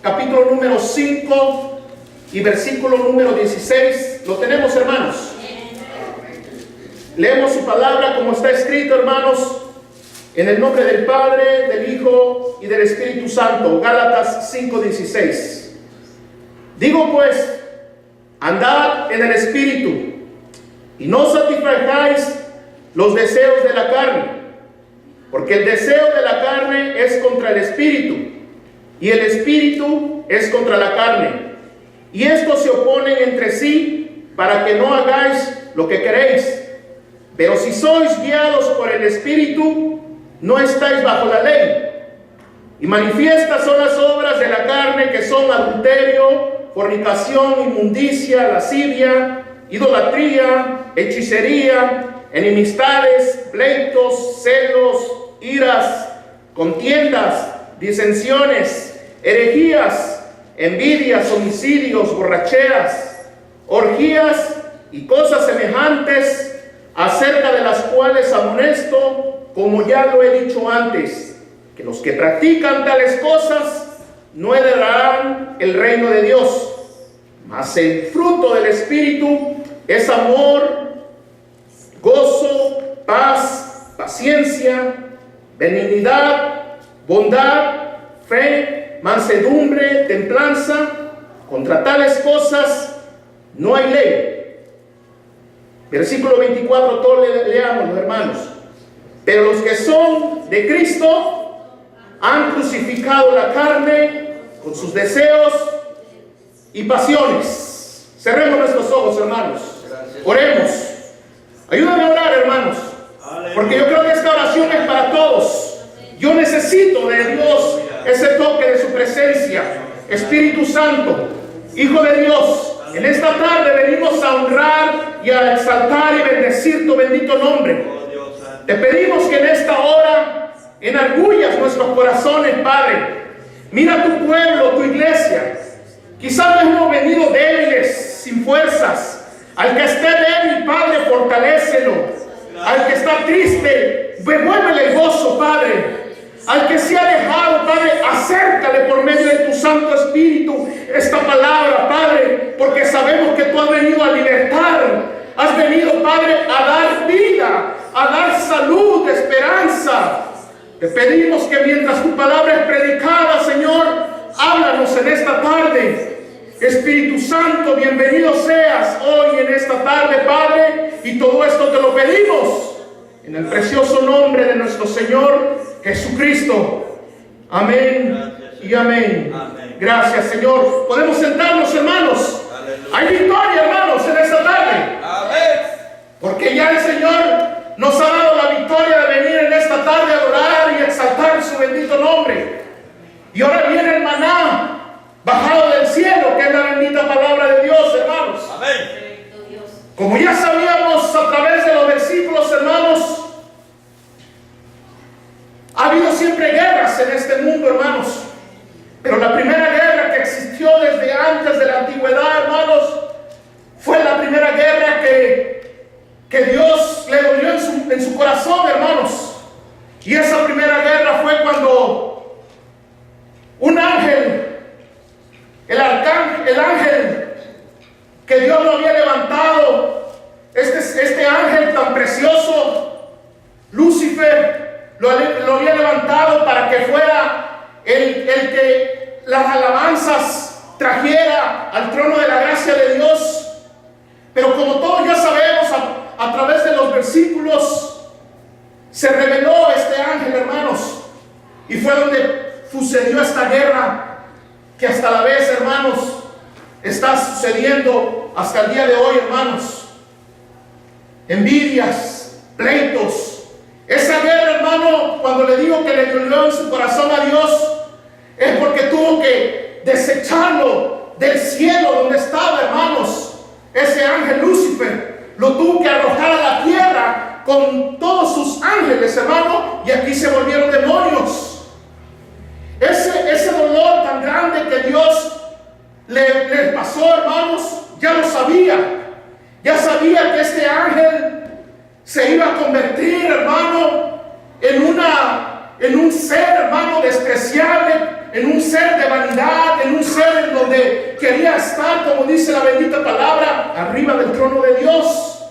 capítulo número 5 y versículo número 16. ¿Lo tenemos, hermanos? Leemos su palabra como está escrito, hermanos, en el nombre del Padre, del Hijo y del Espíritu Santo. Gálatas 5:16. Digo pues, andad en el Espíritu, y no satisfagáis los deseos de la carne, porque el deseo de la carne es contra el Espíritu, y el Espíritu es contra la carne, y estos se oponen entre sí para que no hagáis lo que queréis. Pero si sois guiados por el Espíritu, no estáis bajo la ley. Y manifiestas son las obras de la carne, que son adulterio, fornicación, inmundicia, lascivia, idolatría, hechicería, enemistades, pleitos, celos, iras, contiendas, disensiones, herejías, envidias, homicidios, borracheras, orgías y cosas semejantes, acerca de las cuales amonesto, como ya lo he dicho antes, que los que practican tales cosas no heredarán el reino de Dios. Mas el fruto del Espíritu es amor, gozo, paz, paciencia, benignidad, bondad, fe, mansedumbre, templanza. Contra tales cosas no hay ley. Versículo 24, todos leamos, hermanos. Pero los que son de Cristo han crucificado la carne con sus deseos y pasiones. Cerremos nuestros ojos, hermanos. Oremos. Ayúdame a orar, hermanos, porque yo creo que esta oración es para todos. Yo necesito de Dios ese toque de su presencia. Espíritu Santo, Hijo de Dios, en esta tarde venimos a honrar y a exaltar y bendecir tu bendito nombre. Te pedimos que en esta hora enargullas nuestros corazones, Padre. Mira tu pueblo, tu iglesia. Quizás hemos venido débiles, sin fuerzas. Al que esté débil, Padre, fortalécelo. Al que está triste, devuélvele el gozo, Padre. Al que se ha alejado, Padre, acércale por medio de tu Santo Espíritu esta palabra, Padre, porque sabemos que tú has venido a libertar, has venido, Padre, a dar vida, a dar salud, esperanza. Te pedimos que mientras tu palabra es predicada, Señor, háblanos en esta tarde. Espíritu Santo, bienvenido seas hoy en esta tarde, Padre, y todo esto te lo pedimos en el precioso nombre de nuestro Señor Jesucristo. Amén y amén. Gracias, Señor. Podemos sentarnos, hermanos. Hay victoria, hermanos, en esta tarde. Porque ya el Señor nos ha dado la victoria de venir en esta tarde a adorar y exaltar su bendito nombre. Y ahora viene el maná bajado del cielo, que es la bendita palabra de Dios, hermanos. Como ya sabíamos a través de los versículos, hermanos, ha habido siempre guerras en este mundo, hermanos. Pero la primera guerra que existió desde antes de la antigüedad, hermanos, fue la primera guerra que Dios le dolió en su corazón, hermanos. Y esa primera guerra fue cuando un ángel, el ángel que Dios lo había levantado, este ángel tan precioso, Lucifer, lo había levantado para que fuera el que las alabanzas trajera al trono de la gracia de Dios. Pero como todos ya sabemos, a través de los versículos, se reveló este ángel, hermanos, y fue donde sucedió esta guerra que hasta la vez, hermanos, está sucediendo hasta el día de hoy, hermanos. Envidias, pleitos. Esa guerra, hermano, cuando le digo que le dolió en su corazón a Dios, es porque tuvo que desecharlo del cielo donde estaba, hermanos. Ese ángel Lucifer lo tuvo que arrojar a la tierra con todos sus ángeles, hermano, y aquí se volvieron demonios. Ese dolor tan grande que Dios le pasó, hermanos, ya lo sabía. Ya sabía que este ángel se iba a convertir, hermano, en un ser, hermano, despreciable, en un ser de vanidad, en un ser en donde quería estar, como dice la bendita palabra, arriba del trono de Dios.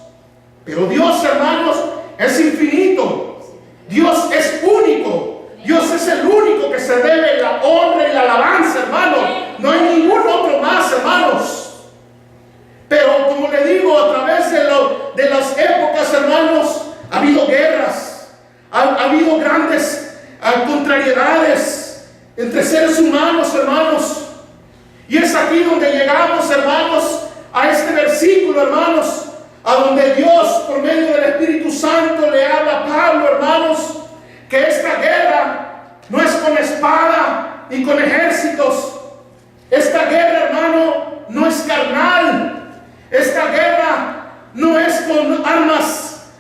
Pero Dios, hermanos, es infinito. Dios es único. Dios es el único que se debe la honra y la alabanza, hermano. No hay ningún otro más, hermanos. Pero como le digo, a través de las épocas, hermanos, ha habido guerras, ha habido grandes contrariedades entre seres humanos, hermanos. Y es aquí donde llegamos, hermanos, a este versículo, hermanos, a donde Dios, por medio del Espíritu Santo, le habla a Pablo, hermanos, que esta guerra no es con espada ni con ejércitos. Esta guerra, hermano, no es carnal. Esta guerra no es con armas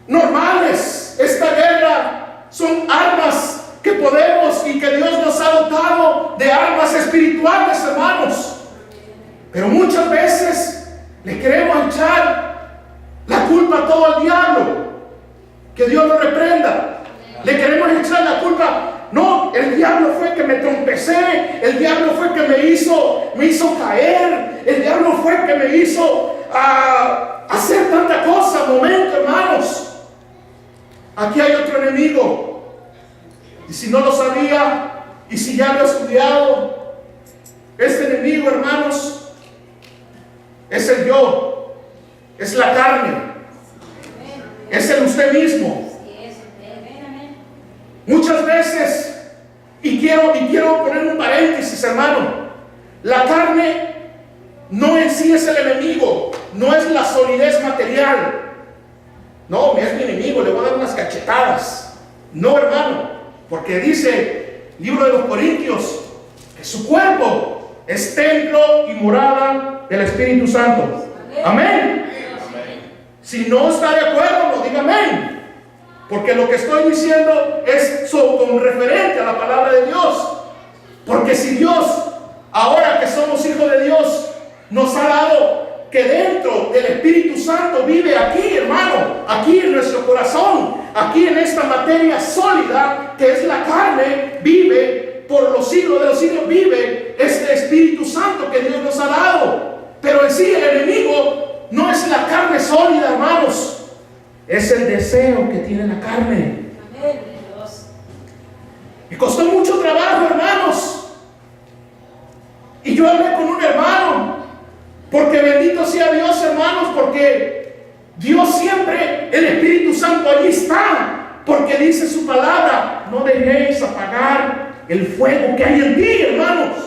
normales. Esta guerra son armas que podemos y que Dios nos ha dotado de armas espirituales, hermanos. Pero muchas veces le queremos echar la culpa a todo al diablo. Que Dios lo reprenda. Le queremos echar la culpa. No, el diablo fue que me trompecé. El diablo fue que me hizo caer. El diablo fue que me hizo hacer tanta cosa. Momento, hermanos. Aquí hay otro enemigo. Y si no lo sabía, y si ya lo he estudiado, este enemigo, hermanos, es el yo, es la carne, es el usted mismo. Muchas veces, y quiero poner un paréntesis, hermano, la carne no en sí es el enemigo, no es la solidez material. No, es mi enemigo, le voy a dar unas cachetadas. No, hermano. Porque dice el libro de los Corintios que su cuerpo es templo y morada del Espíritu Santo. Amén. Si no está de acuerdo, no diga amén. Porque lo que estoy diciendo es con referente a la palabra de Dios. Porque si Dios, ahora que somos hijos de Dios, nos ha dado que dentro del Espíritu Santo vive aquí, hermano, aquí en nuestro corazón, aquí en esta materia sólida que es la carne, vive por los siglos de los siglos, vive este Espíritu Santo que Dios nos ha dado. Pero en sí el enemigo no es la carne sólida, hermanos, es el deseo que tiene la carne. Me costó mucho trabajo, hermanos, y yo hablé con un hermano. Porque bendito sea Dios, hermanos, porque Dios siempre, el Espíritu Santo allí está. Porque dice su palabra, no dejéis apagar el fuego que hay en ti, hermanos.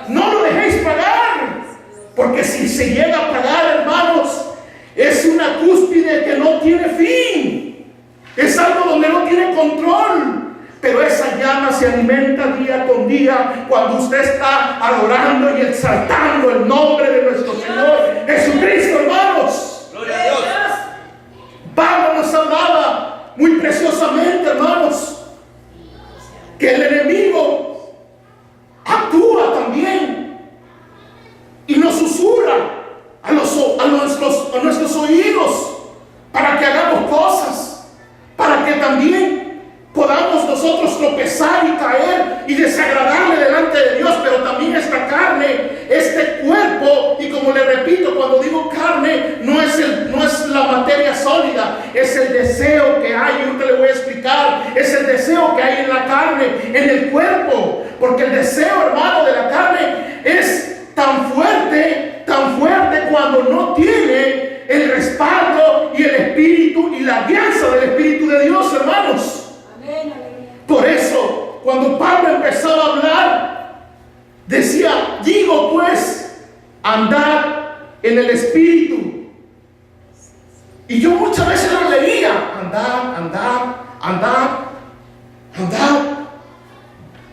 No lo dejéis apagar. Porque si se llega a apagar, hermanos, es una cúspide que no tiene fin. Es algo donde no tiene control. Pero esa llama se alimenta día con día cuando usted está adorando y exaltando el nombre de nuestro Señor Jesucristo, hermanos. Gloria a Dios. Pablo nos hablaba muy preciosamente, hermanos, que el enemigo actúa también y nos susurra a nuestros oídos para que hagamos cosas, para que también podamos nosotros tropezar y caer y desagradarle delante de Dios. Pero también esta carne, este cuerpo, y como le repito, cuando digo carne, no es la materia sólida, es el deseo que hay. Yo te le voy a explicar, es el deseo que hay en la carne, en el cuerpo. Porque el deseo, hermano, de la carne es tan fuerte cuando no tiene el respaldo y el espíritu y la alianza del Espíritu de Dios, hermanos. Por eso, cuando Pablo empezaba a hablar, decía, digo pues, andad en el Espíritu. Y yo muchas veces lo leía, andad.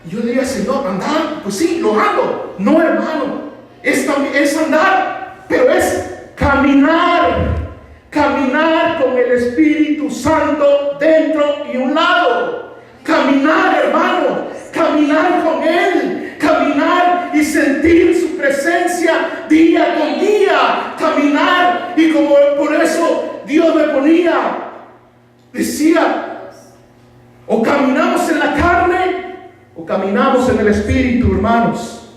Y yo diría, Señor, andar, pues sí, lo hago. No, hermano, es andar, pero es caminar con el Espíritu Santo dentro y un lado. Caminar, hermano, caminar con Él, caminar y sentir su presencia día con día, caminar. Y como por eso Dios me decía, o caminamos en la carne o caminamos en el Espíritu, hermanos.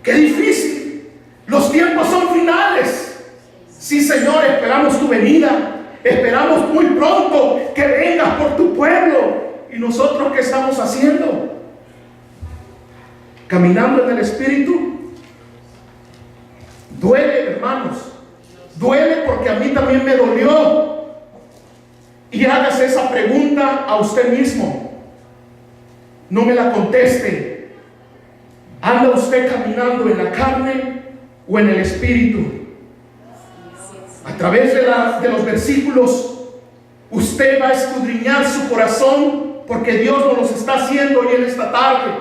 qué difícil. Los tiempos son finales. Sí, Señor, esperamos tu venida. Esperamos muy pronto que vengas por tu pueblo. ¿Y nosotros qué estamos haciendo? Caminando en el Espíritu. Duele, hermanos. Duele porque a mí también me dolió. Y hágase esa pregunta a usted mismo. No me la conteste. ¿Anda usted caminando en la carne o en el Espíritu? A través de los versículos, usted va a escudriñar su corazón, porque Dios nos los está haciendo hoy en esta tarde.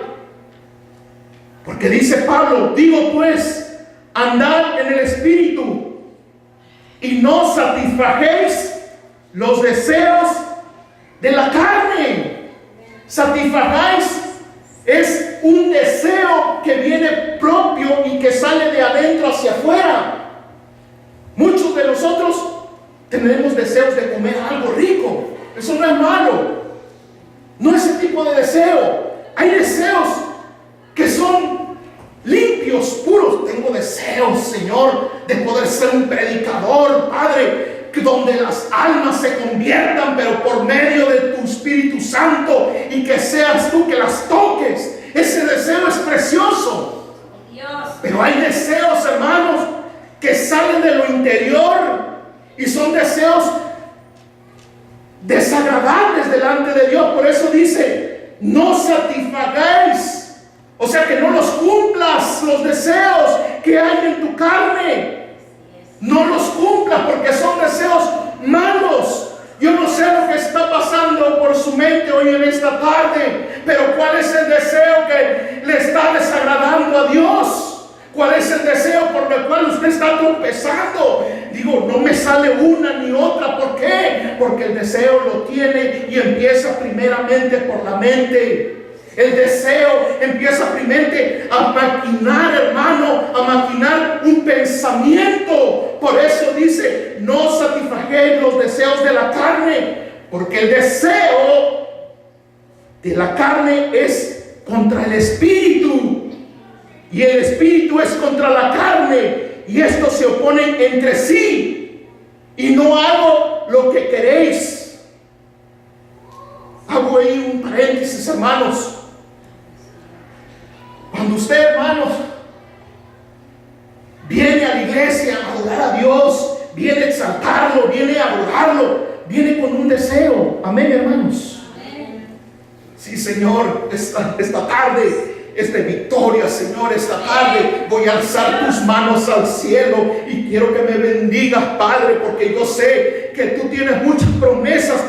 Porque dice Pablo, digo pues, andad en el Espíritu y no satisfagéis los deseos de la carne. Satisfagáis es un deseo que viene propio y que sale de adentro hacia afuera. Muchos de nosotros tenemos deseos de comer algo rico. Eso no es malo. No ese tipo de deseo. Hay deseos que son limpios, puros. Tengo deseos, Señor, de poder ser un predicador, Padre, que donde las almas se conviertan, pero por medio de tu Espíritu Santo, y que seas tú que las toques. Ese deseo es precioso. Pero hay deseos, hermanos, que salen de lo interior y son deseos desagradables delante de Dios. Por eso dice, no satisfagáis, o sea, que no los cumplas los deseos que hay en tu carne. No los cumplas porque son deseos malos. Yo no sé lo que está pasando por su mente hoy en esta tarde, pero ¿cuál es el deseo que le está desagradando a Dios? ¿Cuál es el deseo por el cual usted está tropezando? Digo, no me sale una ni otra. ¿Por qué? Porque el deseo lo tiene y empieza primeramente por la mente. El deseo empieza primeramente a maquinar, hermano, a maquinar un pensamiento. Por eso dice, no satisfagéis los deseos de la carne, porque el deseo de la carne es contra el Espíritu. Y el Espíritu es contra la carne, y estos se oponen entre sí. Y no hago lo que queréis. Hago ahí un paréntesis, hermanos. Cuando usted, hermanos, viene a la iglesia a adorar a Dios, viene a exaltarlo, viene a adorarlo, viene con un deseo. Amén, hermanos. Sí, Señor, esta tarde es de victoria, Señor. Esta tarde voy a alzar tus manos al cielo y quiero que me bendigas, Padre, porque yo sé que tú tienes muchas promesas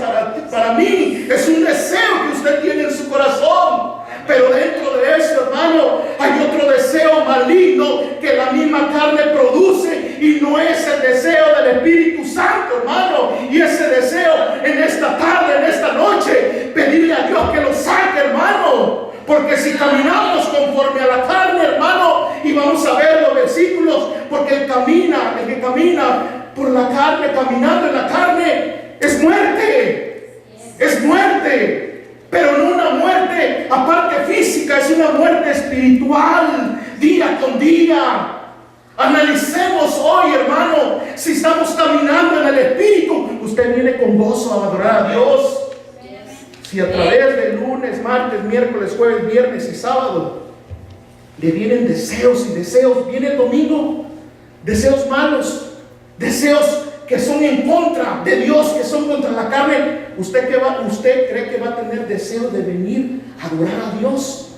para mí. Es un deseo que usted tiene en su corazón, pero dentro de eso, hermano, hay otro deseo maligno que la misma carne produce, y no es el deseo del Espíritu Santo, hermano. Y ese deseo en esta tarde, en esta noche, pedirle a Dios que lo saque, hermano. Porque si caminamos conforme a la carne, hermano, y vamos a ver los versículos, porque el que camina por la carne, caminando en la carne, es muerte. Es muerte. Pero no una muerte aparte física, es una muerte espiritual, día con día. Analicemos hoy, hermano, si estamos caminando en el Espíritu. Usted viene con gozo a adorar a Dios. Si a través de lunes, martes, miércoles, jueves, viernes y sábado le vienen deseos y deseos, viene el domingo, deseos malos, deseos que son en contra de Dios, que son contra la carne, ¿usted cree que va a tener deseo de venir a adorar a Dios?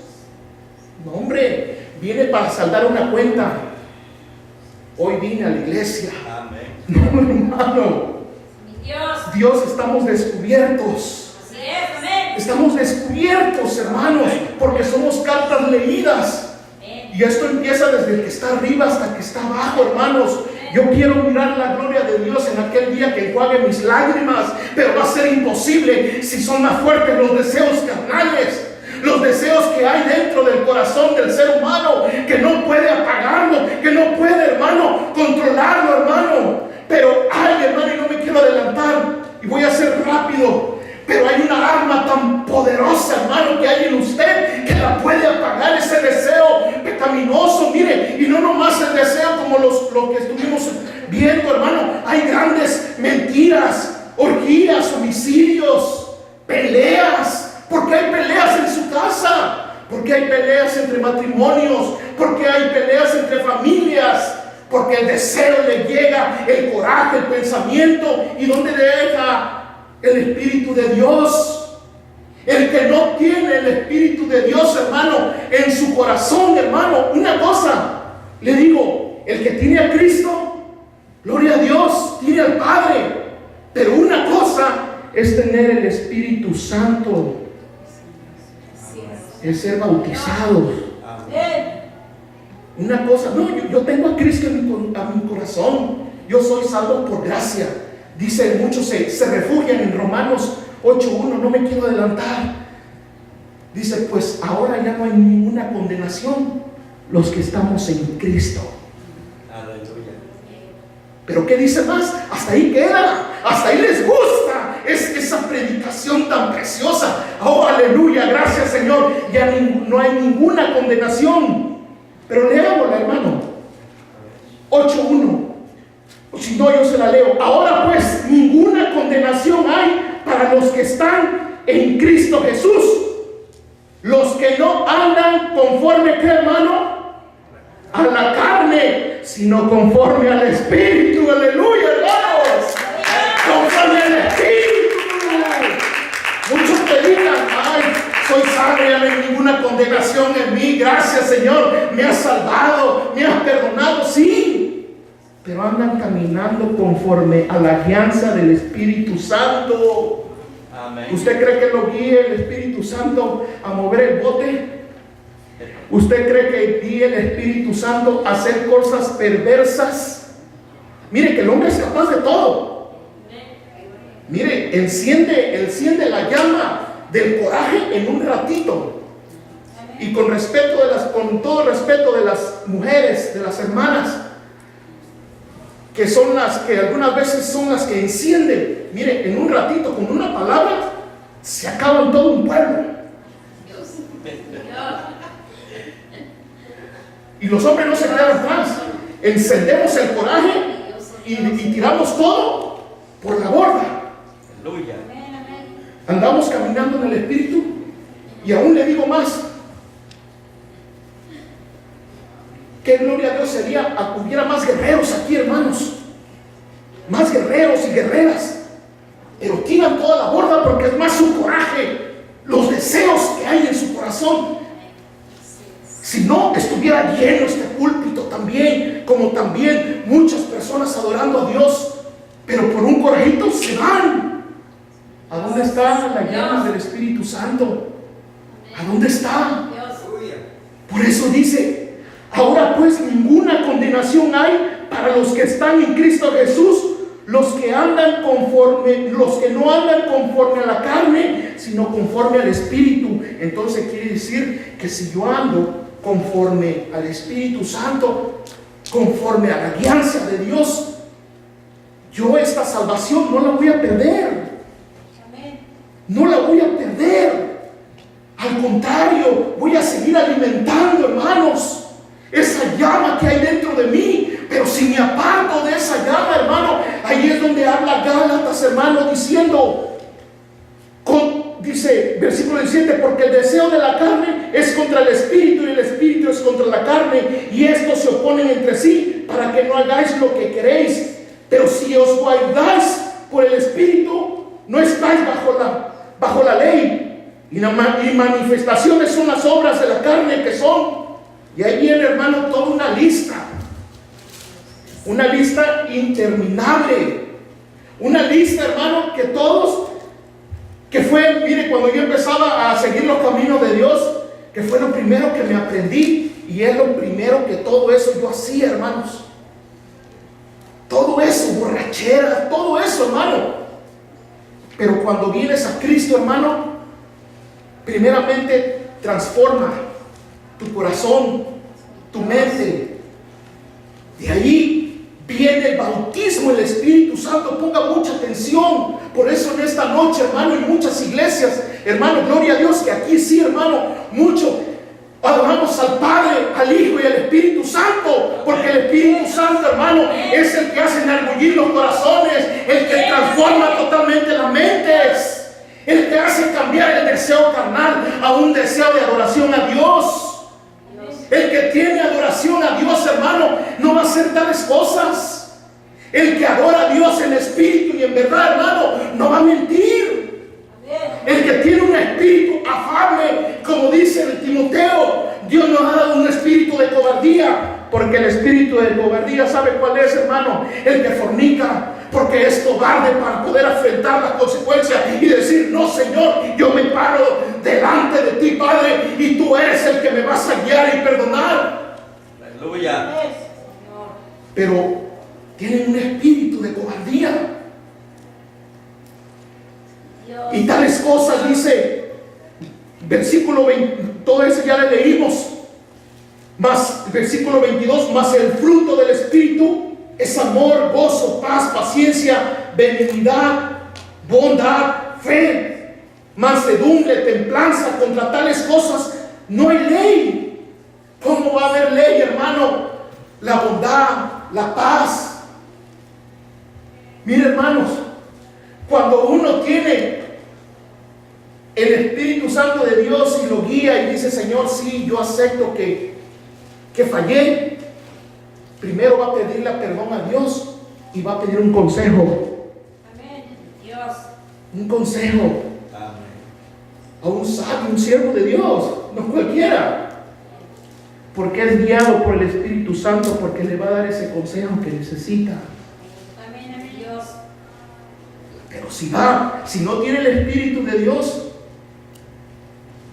No, hombre, viene para saldar una cuenta. Hoy vine a la iglesia. Amén. No, hermano. Dios, estamos descubiertos. Estamos descubiertos, hermanos, porque somos cartas leídas. Y esto empieza desde el que está arriba hasta el que está abajo, hermanos. Yo quiero mirar la gloria de Dios en aquel día que enjuague mis lágrimas, pero va a ser imposible si son más fuertes los deseos carnales, los deseos que hay dentro del corazón del ser humano, que no puede apagarlo, que no puede, hermano, controlarlo, hermano. Pero hay, hermano, y no me quiero adelantar y voy a ser rápido. Pero hay una arma tan poderosa, hermano, que hay en usted, que la puede apagar ese deseo pecaminoso pecaminoso, mire, y no nomás el deseo como lo que estuvimos viendo, hermano. Hay grandes mentiras, orgías, homicidios, peleas. ¿Por qué hay peleas en su casa? Porque hay peleas entre matrimonios, porque hay peleas entre familias, porque el deseo le llega, el coraje, el pensamiento. ¿Y dónde deja el Espíritu de Dios? El que no tiene el Espíritu de Dios, hermano, en su corazón, hermano, una cosa le digo, el que tiene a Cristo, gloria a Dios, tiene al Padre. Pero una cosa es tener el Espíritu Santo, es ser bautizados. Una cosa, no, yo tengo a Cristo a mi corazón, yo soy salvo por gracia. Dice, muchos se refugian en Romanos 8:1, no me quiero adelantar. Dice, pues ahora ya no hay ninguna condenación los que estamos en Cristo. Aleluya. Pero ¿qué dice más? Hasta ahí queda, hasta ahí les gusta esa predicación tan preciosa. Oh, aleluya, gracias Señor, ya no hay ninguna condenación. Pero leámosla, hermano. 8:1. Si no, yo se la leo. Ahora pues, ninguna condenación hay para los que están en Cristo Jesús, los que no andan conforme, ¿qué, hermano? A la carne, sino conforme al Espíritu. Aleluya, hermanos. Conforme al Espíritu. Muchos predican, ay, soy salvo, ya no hay ninguna condenación en mí. Gracias, Señor, me has salvado, me has perdonado. Sí, pero andan caminando conforme a la guianza del Espíritu Santo. Amén. ¿Usted cree que lo guíe el Espíritu Santo a mover el bote? ¿Usted cree que guíe el Espíritu Santo a hacer cosas perversas? Mire que el hombre es capaz de todo. Mire, enciende la llama del coraje en un ratito. Y con todo respeto de las mujeres, de las hermanas, que son las que algunas veces son las que encienden. Mire, en un ratito, con una palabra, se acaba en todo un pueblo. Y los hombres no se quedan atrás. Encendemos el coraje y tiramos todo por la borda. Aleluya. Andamos caminando en el Espíritu. Y aún le digo más, qué gloria a Dios sería, hubiera más guerreros aquí, hermanos, más guerreros y guerreras, pero tiran toda la borda porque es más su coraje, los deseos que hay en su corazón. Si no, estuviera lleno este púlpito también, como también muchas personas adorando a Dios, pero por un corajito se van. ¿A dónde está la llama del Espíritu Santo? ¿A dónde está? Por eso dice, ahora pues ninguna condenación hay para los que están en Cristo Jesús, los que no andan conforme a la carne, sino conforme al Espíritu. Entonces quiere decir que si yo ando conforme al Espíritu Santo, conforme a la guianza de Dios, yo esta salvación no la voy a perder. No la voy a perder. Al contrario, voy a seguir alimentando, hermanos, esa llama que hay dentro de mí. Pero si me aparto de esa llama, hermano, ahí es donde habla Gálatas, hermano, diciendo, dice, versículo 17, porque el deseo de la carne es contra el Espíritu y el Espíritu es contra la carne, y estos se oponen entre sí para que no hagáis lo que queréis. Pero si os guardáis por el Espíritu, no estáis bajo la ley. Y manifestaciones son las obras de la carne, que son, y ahí viene, hermano, toda una lista interminable, una lista, hermano, que todos, que fue, mire, cuando yo empezaba a seguir los caminos de Dios, que fue lo primero que me aprendí, y es lo primero que todo eso yo hacía, hermanos. Todo eso, borrachera, todo eso, hermano. Pero cuando vienes a Cristo, hermano, primeramente transforma tu corazón, tu mente. De ahí viene el bautismo, el Espíritu Santo. Ponga mucha atención. Por eso en esta noche, hermano, en muchas iglesias, hermano, gloria a Dios, que aquí sí, hermano, mucho amamos al Padre, al Hijo y al Espíritu Santo, porque el Espíritu Santo, hermano, es el que hace enargullir los corazones, el que transforma totalmente las mentes, el que hace cambiar el deseo carnal a un deseo de adoración a Dios. El que tiene adoración a Dios, hermano, no va a hacer tales cosas. El que adora a Dios en espíritu y en verdad, hermano, no va a mentir. El que tiene un espíritu afable, como dice el Timoteo, Dios nos ha dado un espíritu de cobardía, porque el espíritu de cobardía, ¿sabe cuál es, hermano? El que fornica, porque es cobarde para poder enfrentar las consecuencias y decir: no, Señor, yo me paro delante de ti, Padre, y tú eres el que me vas a guiar y perdonar. Aleluya. Pero tienen un espíritu de cobardía. Y tales cosas, dice versículo 20, todo eso ya le leímos, más versículo 22, más el fruto del Espíritu es amor, gozo, paz, paciencia, benignidad, bondad, fe, mansedumbre, templanza. Contra tales cosas no hay ley. ¿Cómo va a haber ley, hermano? La bondad, la paz. Mire, hermanos, cuando uno tiene el Espíritu Santo de Dios y lo guía y dice: Señor, sí, yo acepto que fallé, primero va a pedirle perdón a Dios y va a pedir un consejo. Amén. Dios. Un consejo Amén. a un sabio, un siervo de Dios, no cualquiera, porque es guiado por el Espíritu Santo, porque le va a dar ese consejo que necesita. Amén, amén. Dios. Pero si no tiene el Espíritu de Dios,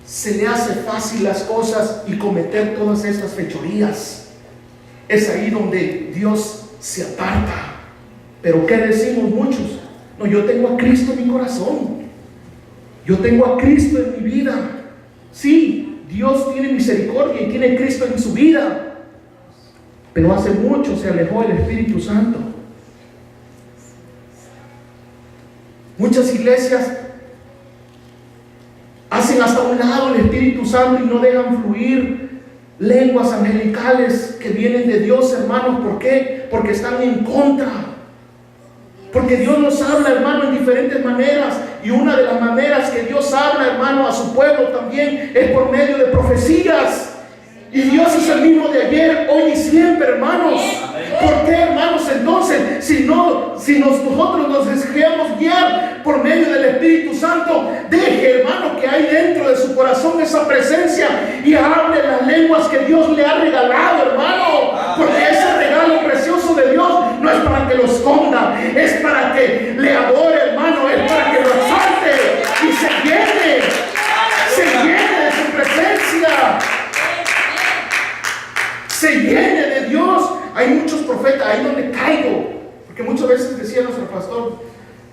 se le hace fácil las cosas y cometer todas estas fechorías. Es ahí donde Dios se aparta. Pero ¿qué decimos muchos? No, yo tengo a Cristo en mi corazón, yo tengo a Cristo en mi vida. Sí, Dios tiene misericordia y tiene a Cristo en su vida, pero hace mucho se alejó el Espíritu Santo. Muchas iglesias hacen hasta un lado el Espíritu Santo y no dejan fluir lenguas angelicales que vienen de Dios, hermanos. ¿Por qué? Porque están en contra. Porque Dios nos habla, hermano, en diferentes maneras. Y una de las maneras que Dios habla, hermano, a su pueblo también es por medio de profecías. Y Dios es el mismo de ayer, hoy y siempre, hermanos. ¿Por qué, hermanos? Entonces, si nosotros nos dejamos guiar por medio del Espíritu Santo, deje, hermano, que hay dentro de su corazón esa presencia y hable las lenguas que Dios le ha regalado, hermano. Porque ese regalo precioso de Dios no es para que lo esconda, es para que le adore, hermano, es para que lo exalte y se llene de su presencia, se llene de Dios. Hay muchos profetas, ahí donde caigo, porque muchas veces decía nuestro pastor,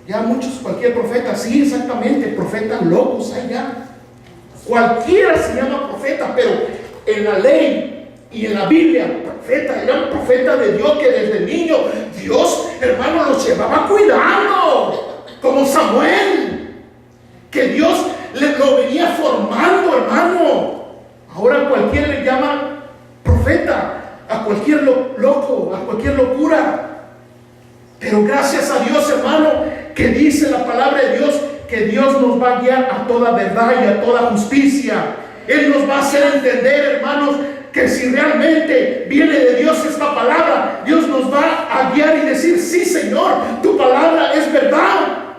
ya muchos, cualquier profeta, sí, exactamente, profetas locos hay ya. Cualquiera se llama profeta, pero en la ley y en la Biblia, profeta, era un profeta de Dios que desde niño, Dios, hermano, los llevaba cuidando, como Samuel, que Dios lo venía formando, hermano. Ahora cualquiera le llama profeta a cualquier loco, a cualquier locura. Pero gracias a Dios, hermano, que dice la palabra de Dios que Dios nos va a guiar a toda verdad y a toda justicia. Él nos va a hacer entender, hermanos, que si realmente viene de Dios esta palabra, Dios nos va a guiar y decir: sí, Señor, tu palabra es verdad.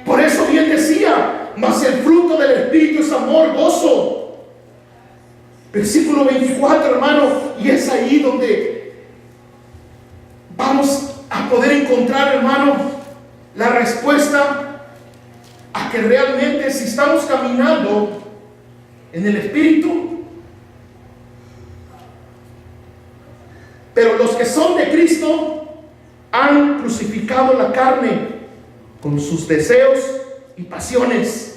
Por eso bien decía: mas el fruto del Espíritu es amor, gozo. Versículo 24, hermano, y es ahí donde vamos a poder encontrar, hermano, la respuesta a que realmente, si estamos caminando en el Espíritu, pero los que son de Cristo han crucificado la carne con sus deseos y pasiones.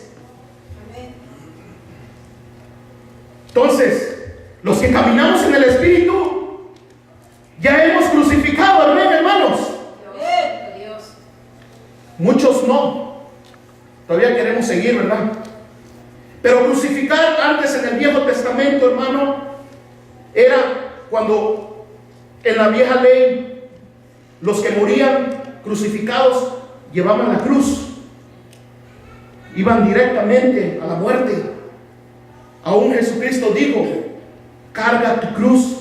Entonces, los que caminamos en el Espíritu ya hemos crucificado, amén, hermanos. Dios. Muchos no, todavía queremos seguir, ¿verdad? Pero crucificar antes en el Viejo Testamento, Testamento, hermano, era cuando en la vieja ley los que morían crucificados llevaban la cruz, iban directamente a la muerte. Aún Jesucristo dijo: carga tu cruz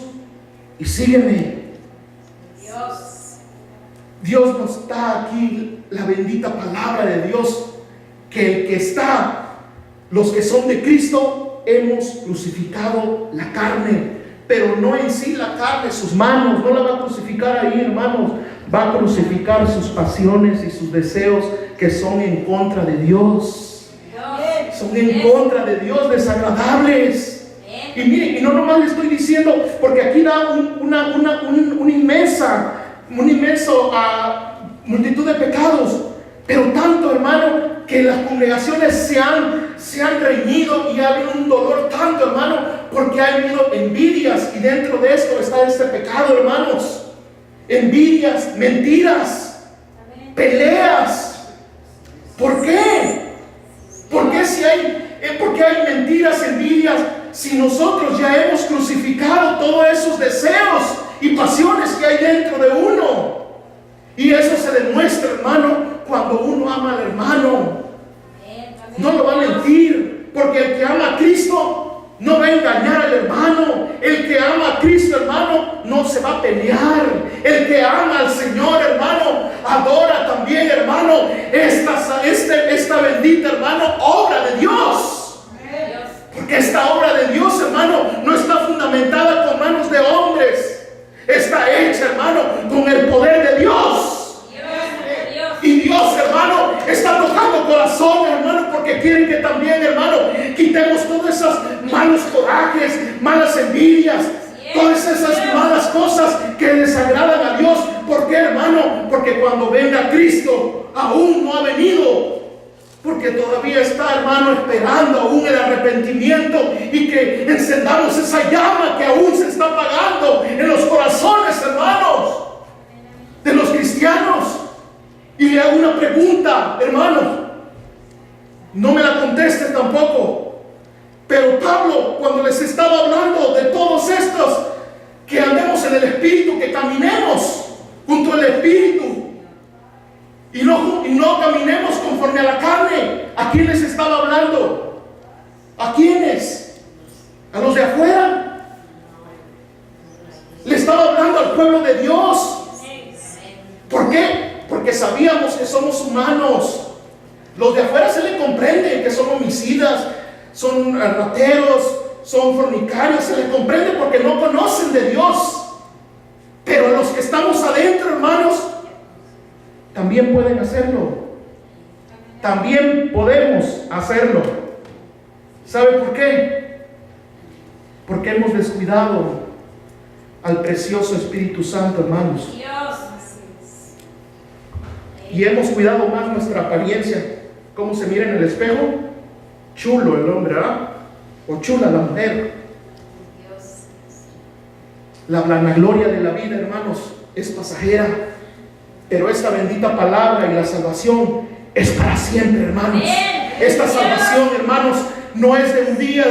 y sígueme. Dios nos da aquí la bendita palabra de Dios, que el que está, los que son de Cristo, hemos crucificado la carne, pero no en sí la carne, sus manos, no la va a crucificar ahí, hermanos, va a crucificar sus pasiones y sus deseos que son en contra de Dios, son en contra de Dios, desagradables. Y miren, y no nomás le estoy diciendo, porque aquí da una inmensa multitud de pecados, pero tanto, hermano, que las congregaciones se han reñido y ha habido un dolor tanto, hermano, porque ha habido envidias, y dentro de esto está este pecado, hermanos. Envidias, mentiras, peleas. ¿Por qué? ¿Por qué hay mentiras, envidias, si nosotros ya hemos crucificado todos esos deseos y pasiones que hay dentro de uno? Y eso se demuestra, hermano, cuando uno ama al hermano. No lo va a mentir, porque el que ama a Cristo no va a engañar al hermano. El que ama a Cristo, hermano, no se va a pelear. El que ama al Señor, hermano, adora también, hermano, esta bendita, hermano, obra de Dios. Porque esta obra de Dios, hermano, no está fundamentada con manos de hombres. Está hecha, hermano, con el poder de Dios. Y Dios, hermano, está tocando corazones, hermano, porque quieren que también, hermano, quitemos todos esos malos corajes, malas envidias, todas esas malas cosas que desagradan a Dios. ¿Por qué, hermano? Porque cuando venga Cristo, aún no ha venido. Porque todavía está, hermano, esperando aún el arrepentimiento, y que encendamos esa llama que aún se está apagando en los corazones, hermanos, de los cristianos. Y le hago una pregunta, hermano, no me la conteste tampoco, pero Pablo, cuando les estaba hablando de todos estos, que andemos en el Espíritu, que caminemos junto al Espíritu, y no caminemos conforme a la carne, ¿a quién les estaba hablando? ¿A quiénes? ¿A los de afuera? Le estaba hablando al pueblo de Dios. ¿Por qué? Porque sabíamos que somos humanos. Los de afuera se le comprende que son homicidas, son rateros, son fornicarios, se les comprende porque no conocen de Dios. Pero los que estamos adentro, hermanos, también pueden hacerlo. También podemos hacerlo. ¿Sabe por qué? Porque hemos descuidado al precioso Espíritu Santo, hermanos. Y hemos cuidado más nuestra apariencia, cómo se mira en el espejo. Chulo el hombre, ¿verdad? O chula la mujer. La vanagloria de la vida, hermanos, es pasajera, pero esta bendita palabra y la salvación es para siempre, hermanos. Esta salvación, hermanos, no es de un día,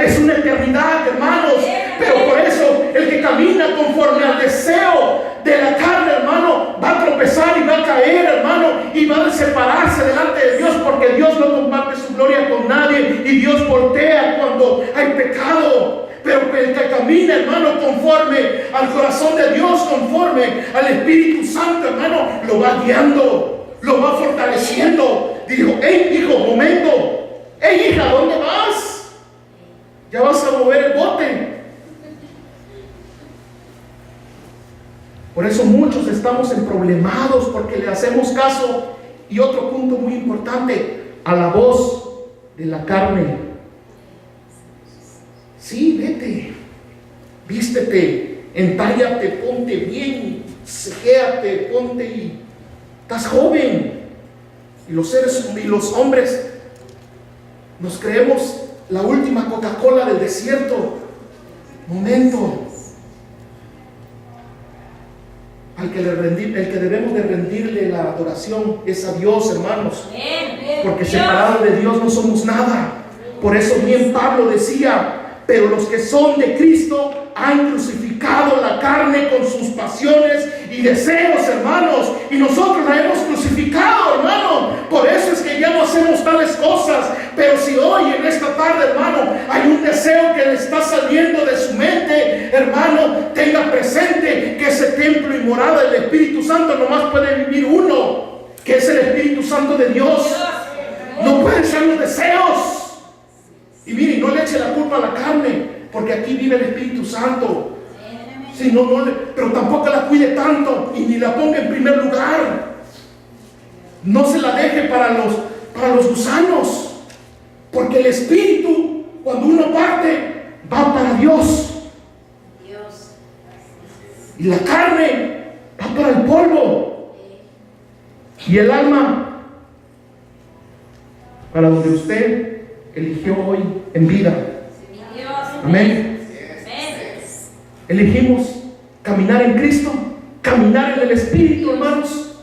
es una eternidad, hermanos. Pero por eso el que camina conforme al deseo de la carne, hermano, va a tropezar y va a caer, hermano, y va a separarse delante de Dios, porque Dios no comparte su gloria con nadie, y Dios voltea cuando hay pecado. Pero el que camina, hermano, conforme al corazón de Dios, conforme al Espíritu Santo, hermano, lo va guiando, lo va fortaleciendo. Dijo: hey, hijo, momento. Hey, hija, ¿dónde vas? Ya vas a mover el bote. Por eso muchos estamos emproblemados, porque le hacemos caso. Y otro punto muy importante, a la voz de la carne. Sí, vete, vístete, entállate, ponte bien, cequéate, ponte, y estás joven. Y los hombres nos creemos la última Coca-Cola del desierto. Momento. El que debemos de rendirle la adoración es a Dios, hermanos. Porque separados de Dios no somos nada. Por eso bien Pablo decía: Pero los que son de Cristo han crucificado la carne con sus pasiones y deseos, hermanos. Y nosotros la hemos crucificado, hermano. Por eso es que ya no hacemos tales cosas. Pero si hoy, en esta tarde, hermano, hay un deseo que le está saliendo de su mente, hermano, tenga presente que ese templo y morada del Espíritu Santo nomás puede vivir uno, que es el Espíritu Santo de Dios. No pueden ser los deseos. Y mire, no le eche la culpa a la carne, porque aquí vive el Espíritu Santo. Sí, pero tampoco la cuide tanto y ni la ponga en primer lugar. No se la deje para los gusanos, porque el Espíritu, cuando uno parte, va para Dios. Y la carne va para el polvo. Y el alma para donde usted eligió hoy en vida. Amén. Elegimos caminar en Cristo, caminar en el Espíritu, hermanos.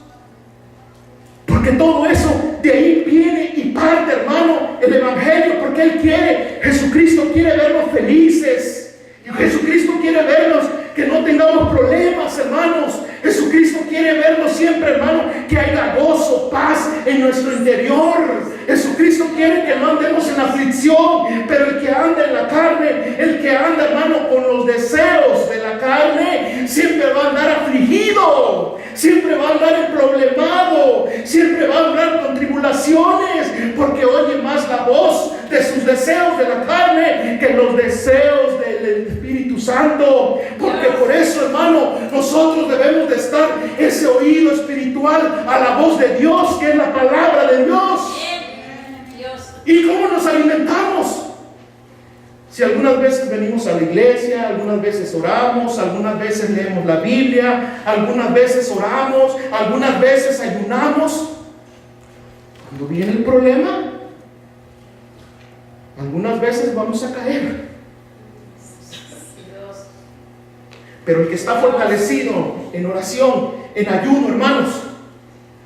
Porque todo eso, de ahí viene y parte, hermano, el Evangelio. Porque Él quiere, Jesucristo quiere vernos felices. Jesucristo quiere vernos que no tengamos problemas, hermanos. Jesucristo quiere vernos siempre, hermano, que haya gozo, paz en nuestro interior. Jesucristo quiere que no andemos en aflicción, pero el que anda en la carne, el que anda, hermano, con los deseos de la carne, siempre va a andar afligido, siempre va a andar problemado, siempre va a andar con tribulaciones, porque oye más la voz de sus deseos de la carne que los deseos del Espíritu Santo. Porque por eso, hermano, nosotros debemos de estar ese oído espiritual a la voz de Dios, que es la palabra de Dios. ¿Y cómo nos alimentamos? Si algunas veces venimos a la iglesia, algunas veces oramos, algunas veces leemos la Biblia, algunas veces oramos, algunas veces ayunamos. Cuando viene el problema, algunas veces vamos a caer. Pero el que está fortalecido en oración, en ayuno, hermanos,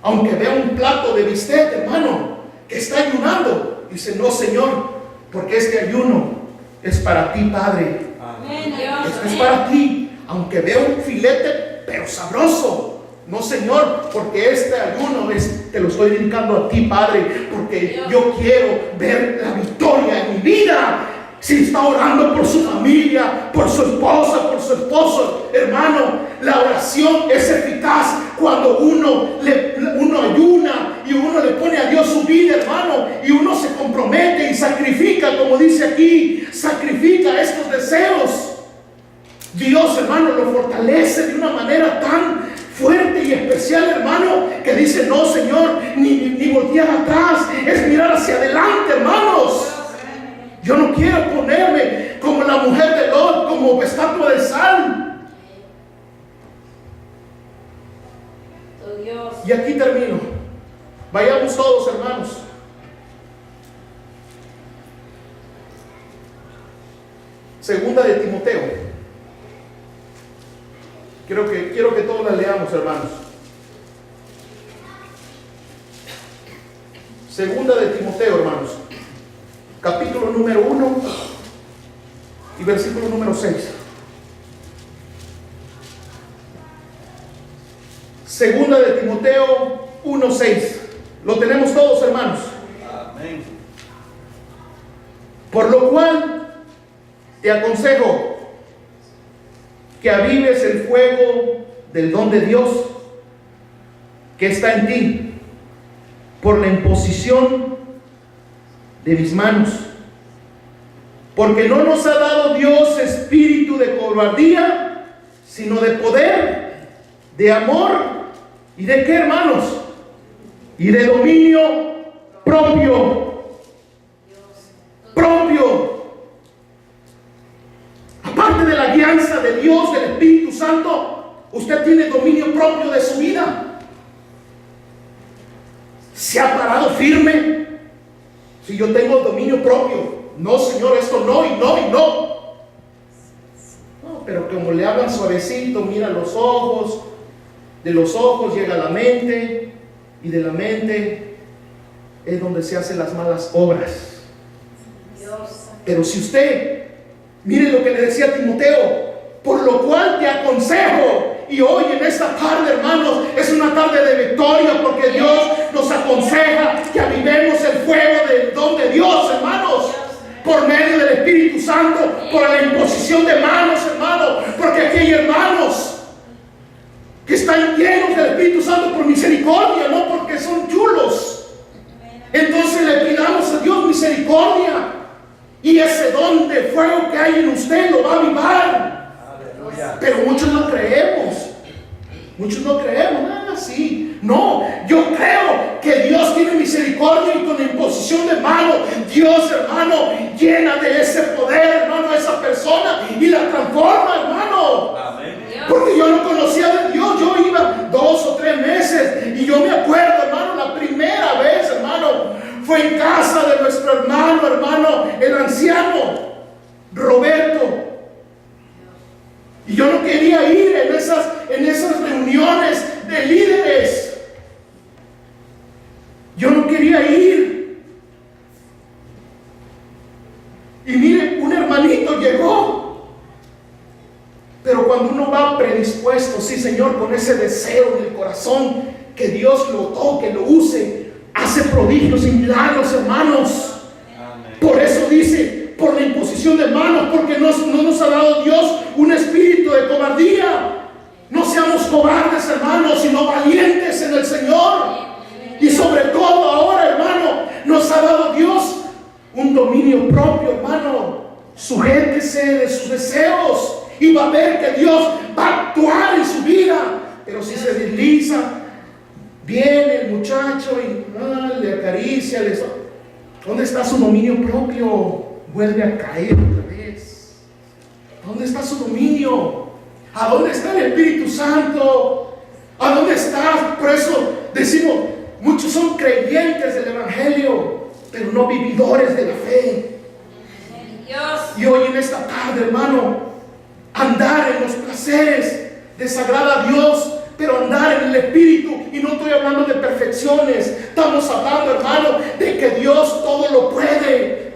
aunque vea un plato de bistec, hermano, que está ayunando, dice: no, Señor, porque este ayuno es para ti, Padre. Esto es para ti. Aunque vea un filete, pero sabroso, no, Señor, porque este ayuno te lo estoy dedicando a ti, Padre, porque yo quiero ver la victoria en mi vida. Si está orando por su familia, por su esposa, por su esposo, hermano, la oración es eficaz cuando uno ayuna y uno le pone a Dios su vida, hermano, y uno se compromete y sacrifica, como dice aquí, sacrifica estos deseos. Dios, hermano, lo fortalece de una manera tan fuerte y especial, hermano, que dice: no, Señor, ni voltear atrás, es mirar hacia adelante, hermanos. Yo no quiero ponerme como la mujer de Lot, como estatua de sal. Y aquí termino. Vayamos todos, hermanos. Segunda de Timoteo. Quiero que todos la leamos, hermanos. Segunda de Timoteo, hermanos. Capítulo número 1 y versículo número 6. Segunda de Timoteo 1:6. Lo tenemos todos, hermanos. Amén. Por lo cual te aconsejo que avives el fuego del don de Dios que está en ti por la imposición de mis manos. Porque no nos ha dado Dios espíritu de cobardía, sino de poder, de amor y de qué, hermanos, y de dominio propio. Aparte de la guianza de Dios, del Espíritu Santo, usted tiene dominio propio de su vida. ¿Se ha parado firme? Si yo tengo dominio propio, no, Señor, esto no y no y no. No, pero como le hablan suavecito, mira los ojos, de los ojos llega a la mente, y de la mente es donde se hacen las malas obras. Pero si usted Mire lo que le decía a Timoteo: por lo cual te aconsejo. Y hoy en esta tarde, hermanos, es una tarde de victoria, porque Dios nos aconseja que avivemos el fuego del don de Dios, hermanos, por medio del Espíritu Santo, por la imposición de manos, hermanos, porque aquí hay hermanos que están llenos del Espíritu Santo por misericordia, no porque son chulos. Entonces le pidamos a Dios misericordia, y ese don de fuego que hay en usted lo va a avivar. Pero muchos no creemos. Muchos no creemos. Sí. No, yo creo que Dios tiene misericordia, y con la imposición de mano, Dios, hermano, llena de ese poder, hermano, a esa persona y la transforma, hermano. Amén. Porque yo no conocía de Dios. Yo iba 2 o 3 meses, y yo me acuerdo, hermano, la primera vez, hermano, fue en casa de nuestro hermano, el anciano Roberto. Y yo no quería ir en esas reuniones de líderes. Yo no quería ir. Y mire, un hermanito llegó. Pero cuando uno va predispuesto, sí, Señor, con ese deseo en el corazón, que Dios lo toque, lo use, hace prodigios y milagros, hermanos. Amén. Por eso dice: por la imposición de manos, porque no nos ha dado Dios un espíritu de cobardía. No seamos cobardes, hermanos, sino valientes en el Señor. Y sobre todo ahora, hermano, nos ha dado Dios un dominio propio, hermano. Sujétese de sus deseos, y va a ver que Dios va a actuar en su vida. Pero si se desliza, viene el muchacho y le acaricia, ¿dónde está su dominio propio? Vuelve a caer otra vez. ¿Dónde está su dominio? ¿A dónde está el Espíritu Santo? ¿A dónde está? Por eso decimos, muchos son creyentes del Evangelio, pero no vividores de la fe. Dios. Y hoy en esta tarde, hermano, andar en los placeres desagrada a Dios, pero andar en el Espíritu. Y no estoy hablando de perfecciones, estamos hablando, hermano, de que Dios todo lo puede,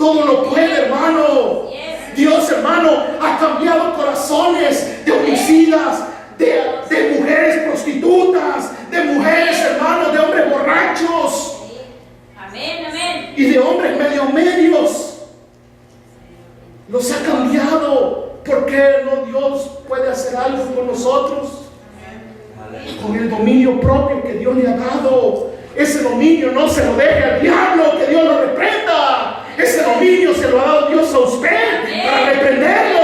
hermano. Dios, hermano, ha cambiado corazones de homicidas, de mujeres prostitutas, de mujeres, hermanos, de hombres borrachos. Amén, amén. Y de hombres medios. Los ha cambiado. ¿Por qué no Dios puede hacer algo con nosotros? Con el dominio propio que Dios le ha dado. Ese dominio no se lo deje al diablo, que Dios lo reprenda. Ese dominio se lo ha dado Dios a usted para reprenderlo.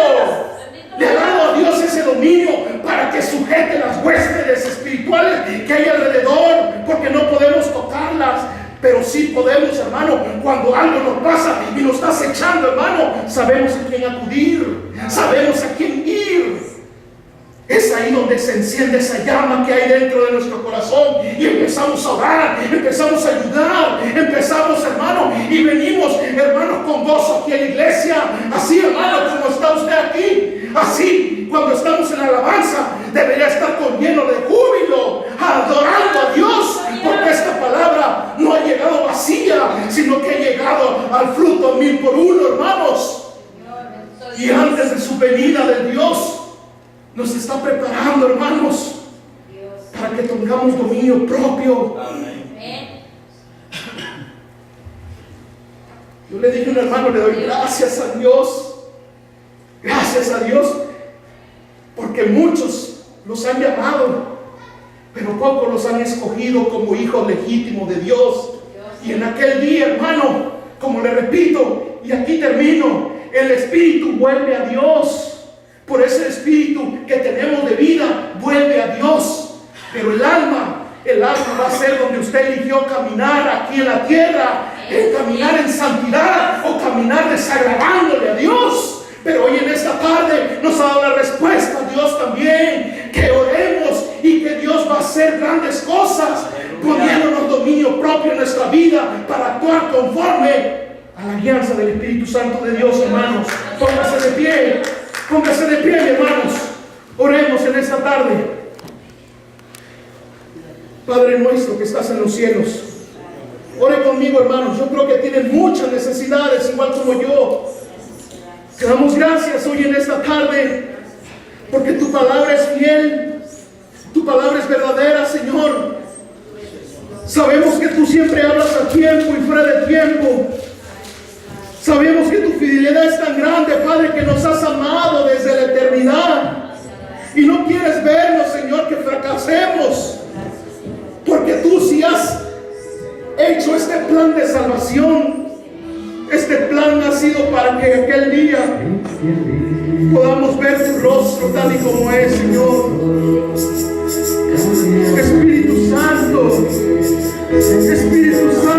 Le ha dado a Dios ese dominio para que sujete las huéspedes espirituales que hay alrededor, porque no podemos tocarlas, pero sí podemos, hermano, cuando algo nos pasa y nos está acechando, hermano, sabemos a quién acudir, sabemos a quién ir. Es ahí donde se enciende esa llama que hay dentro de nuestro corazón, y empezamos a orar, empezamos a ayudar, empezamos, hermano, y venimos, hermanos, con gozo aquí en la iglesia. Así, hermano, como está usted aquí, así, cuando estamos en la alabanza, debería estar con lleno de júbilo, adorando a Dios, porque esta palabra no ha llegado vacía, sino que ha llegado al fruto 1000 por 1, hermanos. Y antes de su venida del Dios, nos está preparando, hermanos, para que tengamos dominio propio. Amén. Yo le dije a un hermano, le doy gracias a Dios, porque muchos los han llamado, pero pocos los han escogido como hijos legítimos de Dios. Y en aquel día, hermano, como le repito, y aquí termino, el Espíritu vuelve a Dios. Por ese Espíritu que tenemos de vida, vuelve a Dios. Pero el alma va a ser donde usted eligió caminar aquí en la tierra, caminar en santidad o caminar desagradándole a Dios. Pero hoy en esta tarde nos ha dado la respuesta a Dios también, que oremos y que Dios va a hacer grandes cosas, poniéndonos dominio propio en nuestra vida para actuar conforme a la guianza del Espíritu Santo de Dios, hermanos. Póngase de pie. Póngase de pie, hermanos. Oremos en esta tarde. Padre nuestro que estás en los cielos, ore conmigo, hermanos. Yo creo que tienen muchas necesidades, igual como yo. Te damos gracias hoy en esta tarde, porque tu palabra es fiel, tu palabra es verdadera, Señor. Sabemos que tú siempre hablas a tiempo y fuera de tiempo. Sabemos que tu fidelidad es tan grande, Padre, que nos has amado desde la eternidad. Y no quieres vernos, Señor, que fracasemos. Porque tú sí has hecho este plan de salvación. Este plan ha sido para que aquel día podamos ver tu rostro tal y como es, Señor. Espíritu Santo, Espíritu Santo.